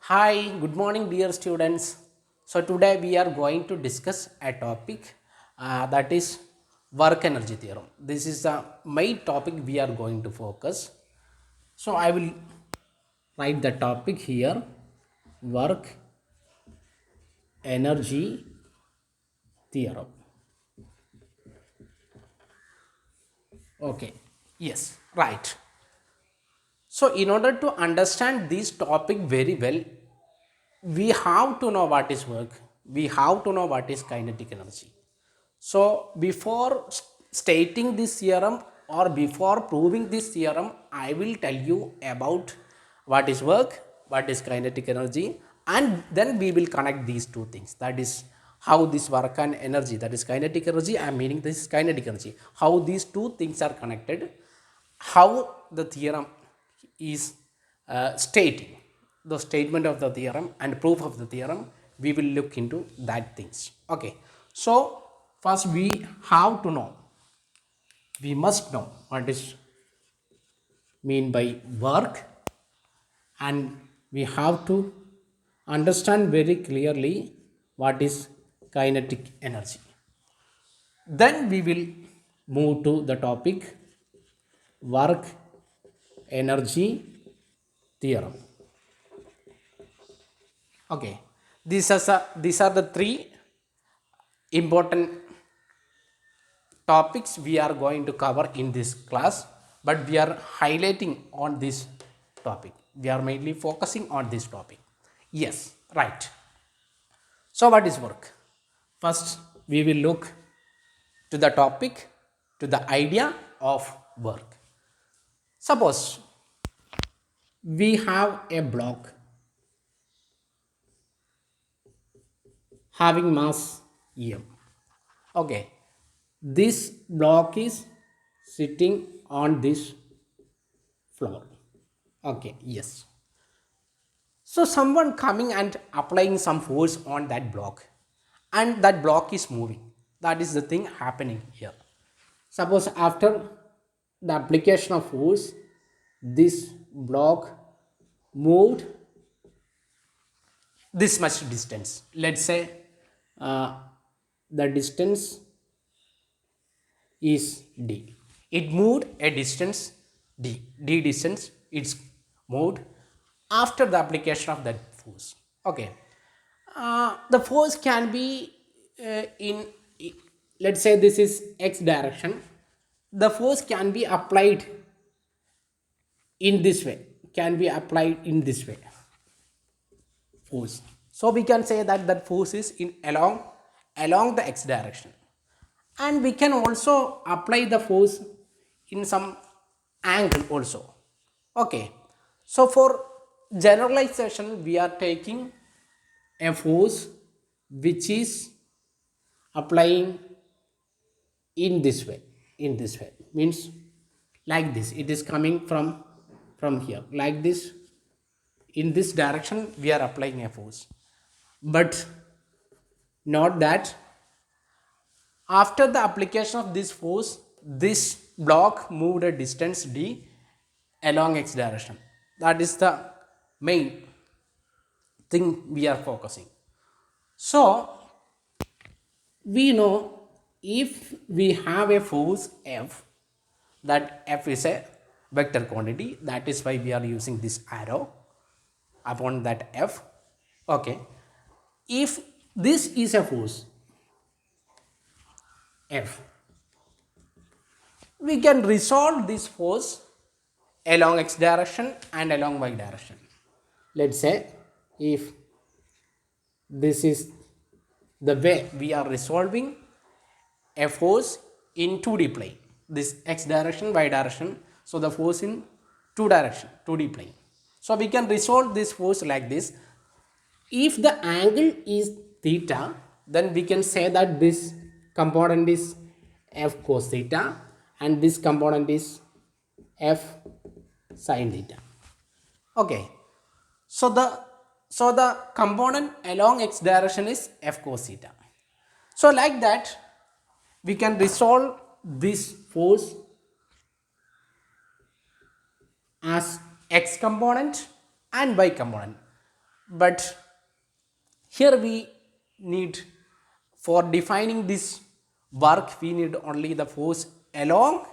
Hi, good morning, dear students. So, today we are going to discuss a topic that is work energy theorem. This is the main topic we are going to focus. So, I will write the topic here work energy theorem. Okay, yes, right. So, in order to understand this topic very well, we have to know what is work, we have to know what is kinetic energy. So before stating this theorem or before proving this theorem, I will tell you about what is work, what is kinetic energy, and then we will connect these two things. That is how this work and energy, that is kinetic energy, I am meaning this is kinetic energy, how these two things are connected, how the theorem is stating the statement of the theorem and proof of the theorem. We will look into that things. Okay, so first we have to know, we must know what is mean by work, and we have to understand very clearly what is kinetic energy. Then we will move to the topic work energy theorem. Okay, these are the three important topics we are going to cover in this class, but we are highlighting on this topic. We are mainly focusing on this topic. Yes, right. So, what is work? First, we will look to the topic, to the idea of work. Suppose we have a block having mass m. Okay, this block is sitting on this floor. Okay, yes. So someone coming and applying some force on that block, and that block is moving. That is the thing happening here. Suppose after the application of force, this block moved this much distance. Let's say uh, the distance is d. It moved a distance d. D distance it's moved after the application of that force. Okay, the force can be in, let's say this is x direction. The force can be applied in this way. Can be applied in this way. Force. So we can say that that force is in along the x direction, and we can also apply the force in some angle also. Okay, so for generalization we are taking a force which is applying in this way. In this way means like this, it is coming from here like this. In this direction we are applying a force, but not that after the application of this force, this block moved a distance d along x direction. That is the main thing we are focusing. So we know if we have a force F, that F is a vector quantity, that is why we are using this arrow upon that F. Okay, if this is a force F, we can resolve this force along x direction and along y direction. Let's say if this is the way we are resolving a force in 2D plane, this x direction, y direction, so the force in two direction, 2D plane. So we can resolve this force like this. If the angle is theta, then we can say that this component is f cos theta and this component is f sin theta. Okay, so the component along x direction is f cos theta. So like that we can resolve this force as x component and y component. but here we need, for defining this work, we need only the force along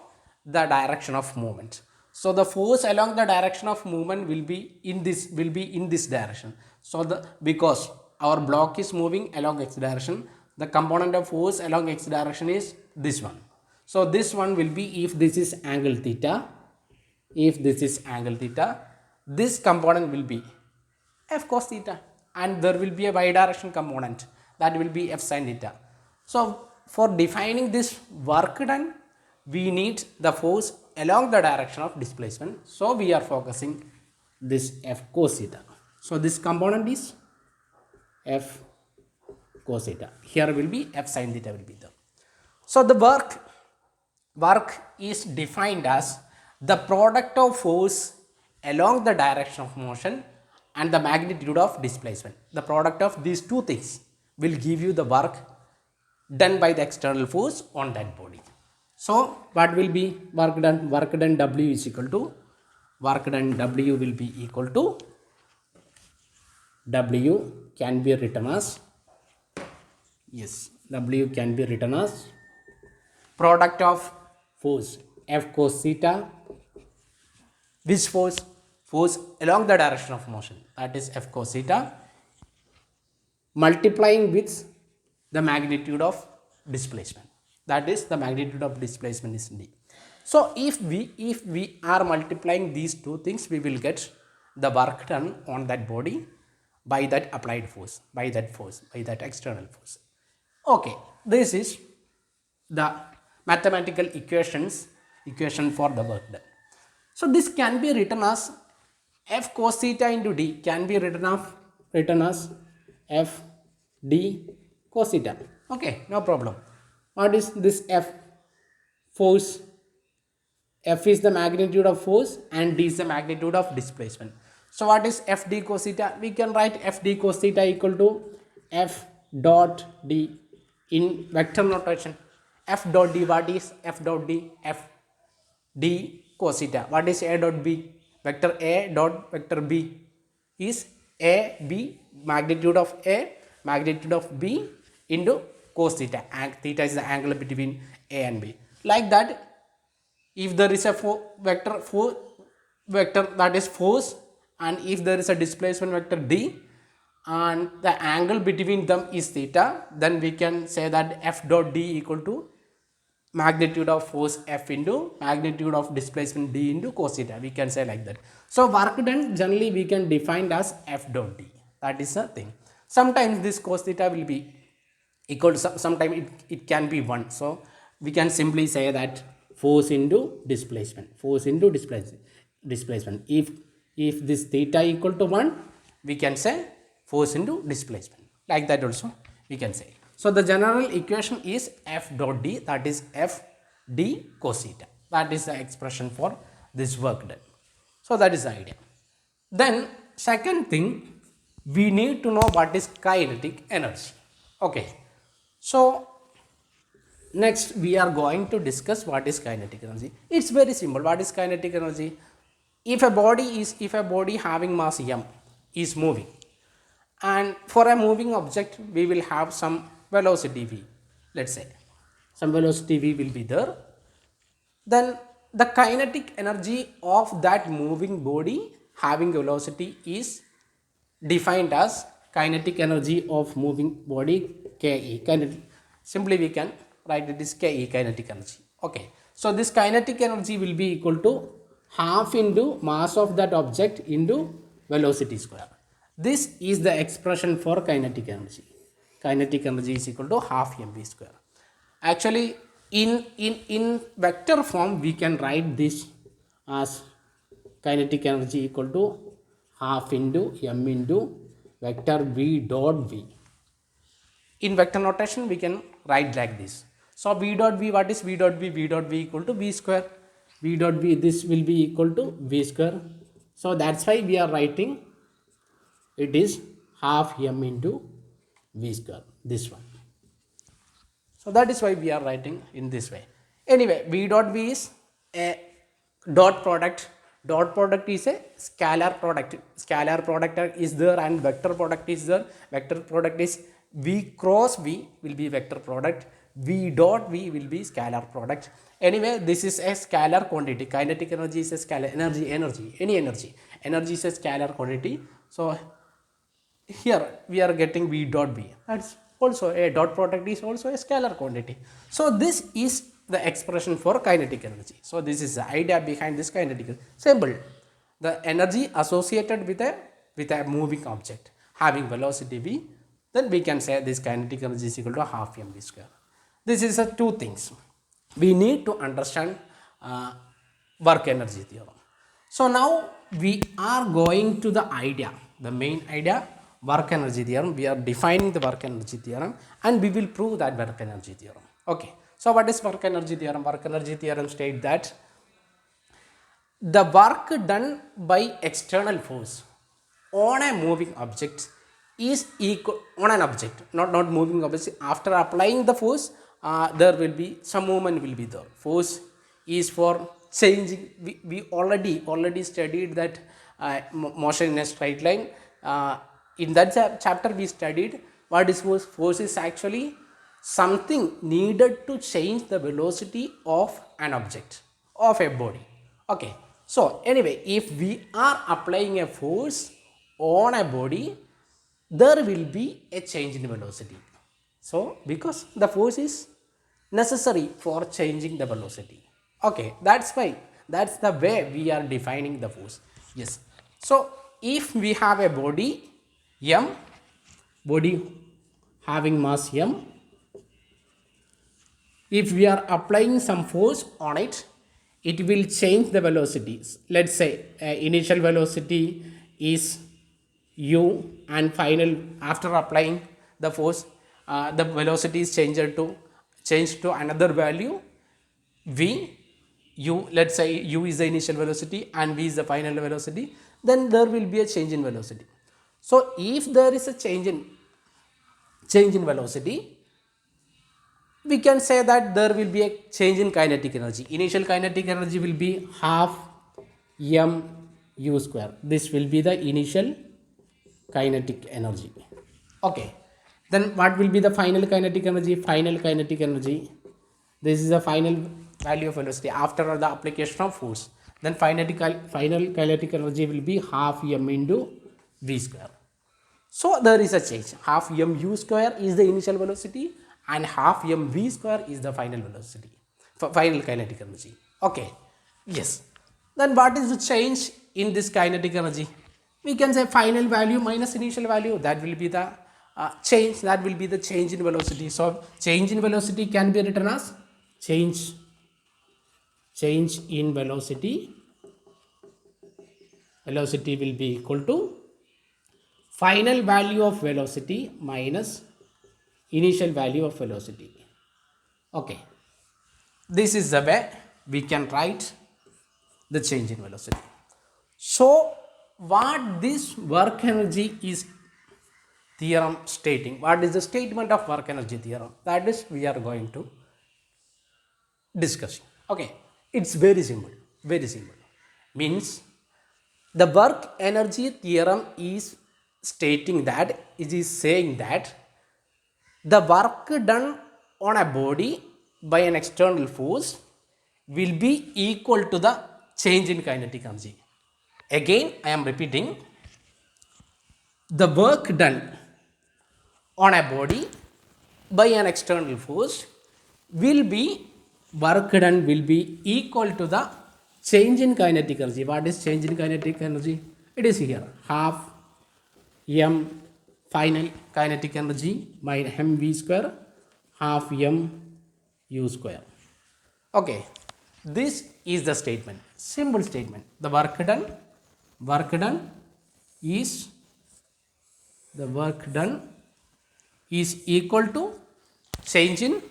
the direction of movement. So the force along the direction of movement will be in this direction. So the because our block is moving along x direction, the component of force along x direction is this one. So this one will be, if this is angle theta, this component will be f cos theta, and there will be a y direction component, that will be f sin theta. So for defining this work done, we need the force along the direction of displacement. So we are focusing this f cos theta. So this component is f cos theta. Here will be f sin theta will be there. So the work is defined as the product of force along the direction of motion and the magnitude of displacement. The product of these two things will give you the work done by the external force on that body. So what will be work done? Work done W is equal to, work done W will be equal to, W can be written as, yes, W can be written as product of force F cos theta, which force? Force along the direction of motion, that is F cos theta, multiplying with the magnitude of displacement, that is the magnitude of displacement is d. So if we are multiplying these two things, we will get the work done on that body by that applied force, by that external force. Okay, this is the mathematical equation for the work done. So this can be written as f cos theta into d, can be written as f d cos theta. Okay, no problem. What is this f? Force. F is the magnitude of force and d is the magnitude of displacement. So what is f d cos theta? We can write f d cos theta equal to f dot d in vector notation. F dot d, what is f dot d? F d cos theta. What is a dot b? Vector a dot vector b is a b, magnitude of a, magnitude of b into cos theta. Theta is the angle between a and b. Like that, if there is a vector that is force, and if there is a displacement vector d, and the angle between them is theta, then we can say that f dot d equal to magnitude of force F into magnitude of displacement d into cos theta. We can say like that. So work done generally we can define as F dot d. That is the thing. Sometimes this cos theta will be equal to, sometimes it can be 1. So we can simply say that force into displacement. If this theta equal to 1, we can say force into displacement. Like that also we can say. So the general equation is F dot d, that is F d cos theta. That is the expression for this work done. So that is the idea. Then second thing, we need to know what is kinetic energy. Okay. So next we are going to discuss what is kinetic energy. It's very simple. What is kinetic energy? If a body having mass m is moving, and for a moving object we will have some velocity v, let's say some velocity v will be there, then the kinetic energy of that moving body having velocity is defined as kinetic energy of moving body Ke. Simply we can write it as Ke, kinetic energy. Okay, so this kinetic energy will be equal to half into mass of that object into velocity square. This is the expression for kinetic energy. Kinetic energy is equal to half mv square. Actually, in vector form, we can write this as kinetic energy equal to half into m into vector v dot v. In vector notation, we can write like this. So v dot v, what is v dot v? V dot v equal to v square. V dot v, this will be equal to v square. So that's why we are writing it is half m into v square, this one. So that is why we are writing in this way. Anyway, v dot v is a dot product Dot product is a scalar product. Scalar product is there and vector product is there. Vector product is V cross V will be vector product. V dot V will be scalar product. Anyway, this is a scalar quantity. Kinetic energy is a scalar energy, any energy. Energy is a scalar quantity. So here we are getting V dot V. That's also a dot product is also a scalar quantity. So this is the expression for kinetic energy. So this is the idea behind this kinetic energy. Simple. The energy associated with a moving object having velocity V, then we can say this kinetic energy is equal to half mv square. This is two things. We need to understand work energy theorem. So now we are going to the idea, the main idea, work energy theorem. We are defining the work energy theorem and we will prove that work energy theorem. Okay. So what is work energy theorem? Work energy theorem states that the work done by external force on a moving object is equal on an object, not moving object. After applying the force, there will be some movement will be there. Force is for changing. We already studied that motion in a straight line. In that chapter we studied what is force. Force is actually something needed to change the velocity of an object, of a body. Okay. So anyway, if we are applying a force on a body, there will be a change in velocity. So because the force is necessary for changing the velocity. Okay, that's why, that's the way we are defining the force. Yes. So if we have a body M, body having mass M, if we are applying some force on it, it will change the velocities. Let's say initial velocity is u and final, after applying the force, the velocity is changed to another value v. U, let's say u is the initial velocity and v is the final velocity, then there will be a change in velocity. So if there is a change in velocity, we can say that there will be a change in kinetic energy. Initial kinetic energy will be half m u square. This will be the initial kinetic energy. Okay. Then what will be the final kinetic energy? Final kinetic energy, this is the final value of velocity after the application of force. Then final kinetic energy will be half m into v square. So there is a change. Half m u square is the initial velocity and half m v square is the final velocity, final kinetic energy. Okay. Yes. Then what is the change in this kinetic energy? We can say final value minus initial value. That will be the change. That will be the change in velocity. So change in velocity can be written as change in velocity. Velocity will be equal to final value of velocity minus initial value of velocity. Okay. This is the way we can write the change in velocity. So what this work energy is theorem stating, what is the statement of work energy theorem, that is we are going to discuss. Okay. It's very simple. Means the work energy theorem is stating that, it is saying that the work done on a body by an external force will be equal to the change in kinetic energy. Again, I am repeating, the work done on a body by an external force will be equal to the change in kinetic energy. What is change in kinetic energy? It is here, half m final kinetic energy by mv square, half m u square. Okay, this is the statement, simple statement. The work done is equal to change in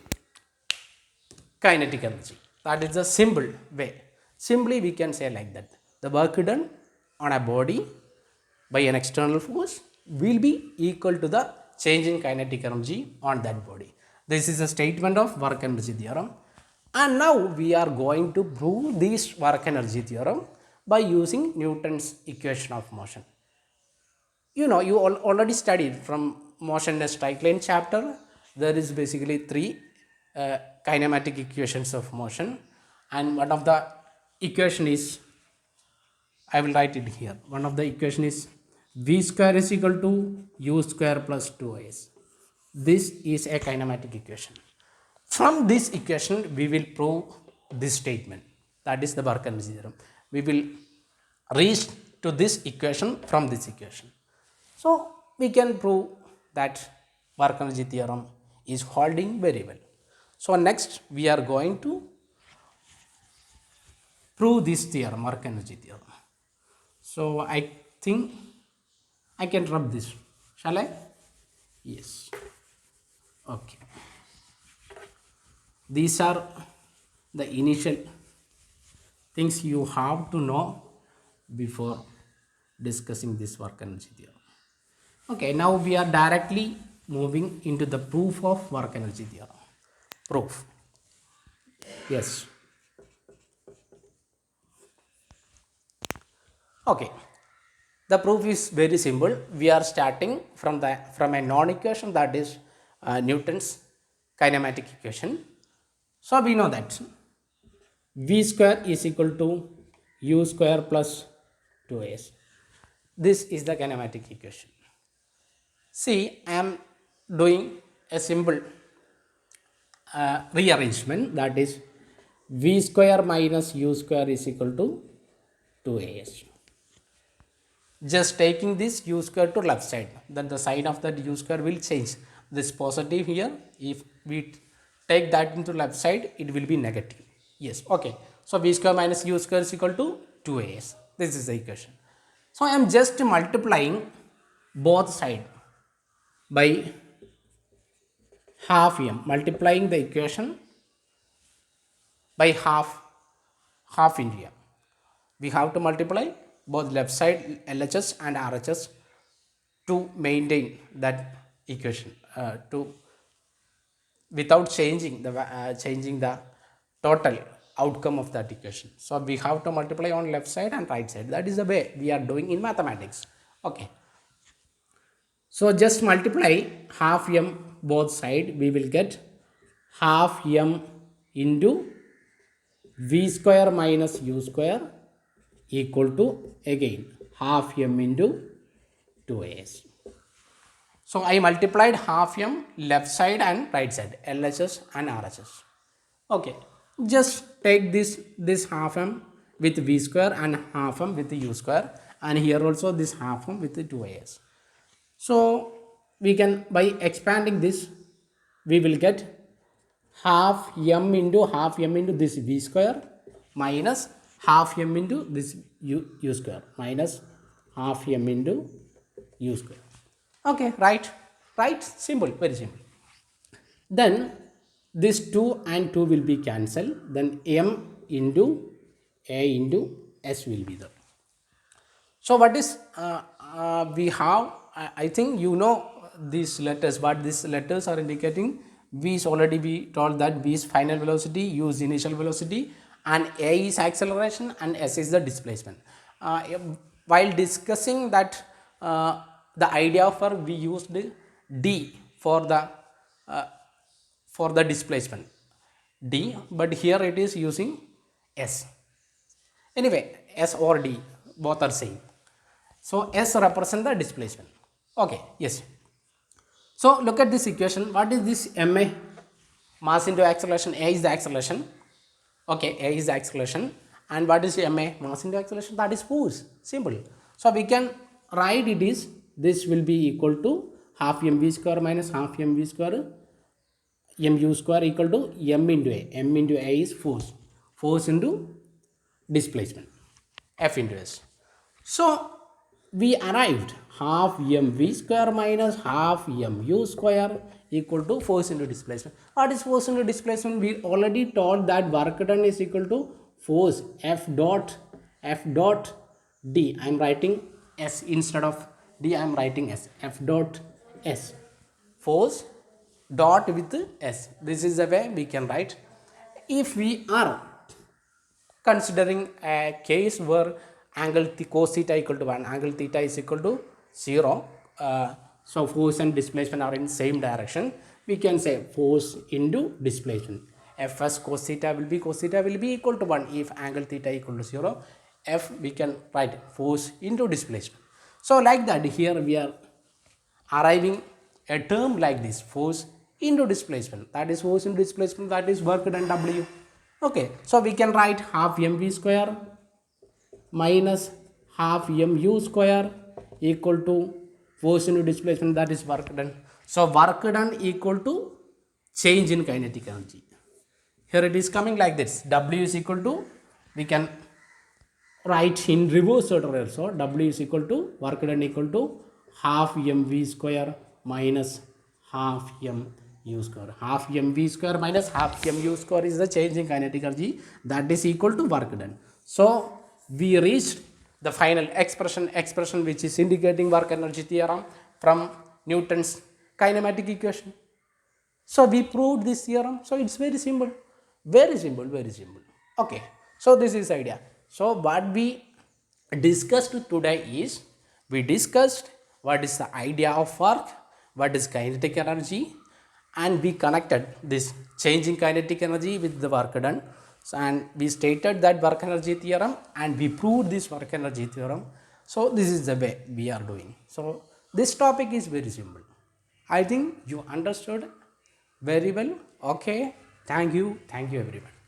kinetic energy. That is the simple way. Simply we can say like that. The work done on a body by an external force will be equal to the change in kinetic energy on that body. This is a statement of work energy theorem. And now we are going to prove this work energy theorem by using Newton's equation of motion. You know, you already studied from motion in a straight line chapter. There is basically three kinematic equations of motion, and one of the equation is, I will write it here. One of the equation is v square is equal to u square plus 2s. This is a kinematic equation. From this equation we will prove this statement, that is the work energy theorem. We will reach to this equation from this equation. So we can prove that work energy theorem is holding very well. So next we are going to prove this theorem, work energy theorem. So I think I can rub this. Shall I? Yes. Okay. These are the initial things you have to know before discussing this work energy theorem. Okay, now we are directly moving into the proof of work energy theorem. Proof. Yes. Okay. The proof is very simple. We are starting from a known equation, that is Newton's kinematic equation. So we know that v square is equal to u square plus 2s. This is the kinematic equation. See, I am doing a simple rearrangement, that is v square minus u square is equal to 2as. Just taking this u square to left side, then the sign of that u square will change. This positive here, if we take that into left side, it will be negative. Yes, okay. So v square minus u square is equal to 2as. This is the equation. So I am just multiplying both sides by half m, multiplying the equation by half into m. We have to multiply both left side LHS and RHS to maintain that equation, to without changing the total outcome of that equation. So we have to multiply on left side and right side. That is the way we are doing in mathematics. Okay. So just multiply half m both side, we will get half m into v square minus u square equal to again half m into 2as. So I multiplied half m left side and right side, LHS and RHS. Okay, just take this half m with v square and half m with u square, and here also this half m with 2as. So we can, by expanding this, we will get half m into this v square minus half m into this u square minus half m into u square. Okay, right, simple, very simple. Then this 2 and 2 will be cancelled, then m into a into s will be there. So what is we have, I think you know these letters, but these letters are indicating v is already, we told that v is final velocity, u is initial velocity, and a is acceleration and s is the displacement. While discussing that, the idea for we used d for the displacement, d, but here it is using s. Anyway, s or d both are same. So s represent the displacement. Okay, yes. So look at this equation. What is this ma? Mass into acceleration. A is the acceleration. Okay, a is the acceleration. And what is ma? Mass into acceleration. That is force. Simple. So we can write it is, this will be equal to half mv square minus half mv square mu square equal to m into a. M into a is force. Force into displacement. F into s. So we arrived half mv square minus half mu square equal to force into displacement. What is force into displacement? We already told that work done is equal to force F dot d. I am writing s instead of d, I am writing s. F dot s. Force dot with s. This is the way we can write. If we are considering a case where angle cos theta equal to 1, angle theta is equal to 0. So force and displacement are in same direction. We can say force into displacement. Fs cos theta will be equal to 1 if angle theta equal to 0. F we can write force into displacement. So like that, here we are arriving a term like this, force into displacement, that is force into displacement, that is work done W. Okay, so we can write half mv square minus half mu square equal to force into displacement, that is work done. So work done equal to change in kinetic energy. Here it is coming like this, W is equal to, we can write in reverse order. So W is equal to work done equal to half mv square minus half mu square. Half mv square minus half mu square is the change in kinetic energy, that is equal to work done. So we reached the final expression which is indicating work energy theorem from Newton's kinematic equation. So we proved this theorem. So it's very simple, very simple, very simple. Okay, so this is idea. So what we discussed today is, we discussed what is the idea of work, what is kinetic energy, and we connected this changing kinetic energy with the work done. So, and we stated that work energy theorem and we proved this work energy theorem. So this is the way we are doing. So this topic is very simple. I think you understood very well. Okay, thank you everyone.